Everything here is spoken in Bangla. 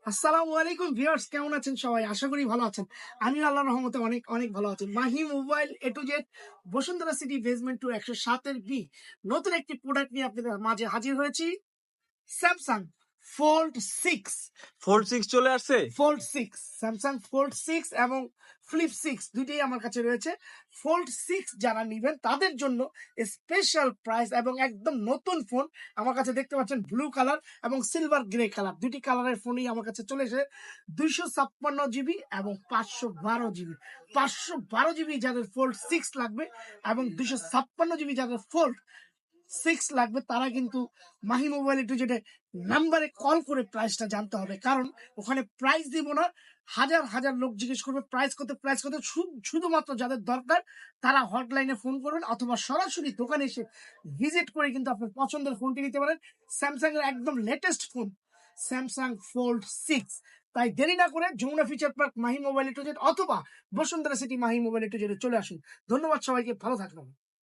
আসসালামু আলাইকুম ভিউয়ার্স, কেমন আছেন সবাই? আশা করি ভালো আছেন। আমি আল্লাহর রহমতে অনেক অনেক ভালো আছি। Mahi mobile A to Z Bashundhara city basement two 107 এর বি নতুন একটি প্রোডাক্ট নিয়ে আপনাদের মাঝে হাজির হয়েছি। Samsung fold 6। ফোল্ড 6 চলে আসছে। ফোল্ড 6, স্যামসাং ফোল্ড 6 এবং ফ্লিপ 6 দুইটাই আমার কাছে রয়েছে। ফোল্ড 6 যারা নেবেন তাদের জন্য স্পেশাল প্রাইস এবং একদম নতুন ফোন আমার কাছে দেখতে পাচ্ছেন। ব্লু কালার এবং সিলভার গ্রে কালার দুটি কালারের ফোনই আমার কাছে চলে এসে 256 জিবি এবং 512 জিবি। 512 জিবি যাদের ফোল্ড 6 লাগবে এবং 256 জিবি যাদের ফোল্ড 6 লাগবে তারা কিন্তু মাহি মোবাইল একটু যেটা নাম্বারে কল করে প্রাইসটা জানতে হবে, কারণ ওখানে প্রাইস দিব না। হাজার হাজার লোক জিজ্ঞেস করবে প্রাইস কত। শুধুমাত্র যাদের দরকার তারা হটলাইনে ফোন করবেন অথবা সরাসরি দোকানে এসে ভিজিট করে কিন্তু আপনার পছন্দের ফোনটি নিতে পারেন। স্যামসাং এর একদম লেটেস্ট ফোন স্যামসাং ফোল্ড 6। তাই দেরি না করে Jamuna Future Park Mahi mobile একটু অথবা বসুন্ধরা সিটি মাহি মোবাইল একটু চলে আসুন। ধন্যবাদ সবাইকে, ভালো থাকবেন।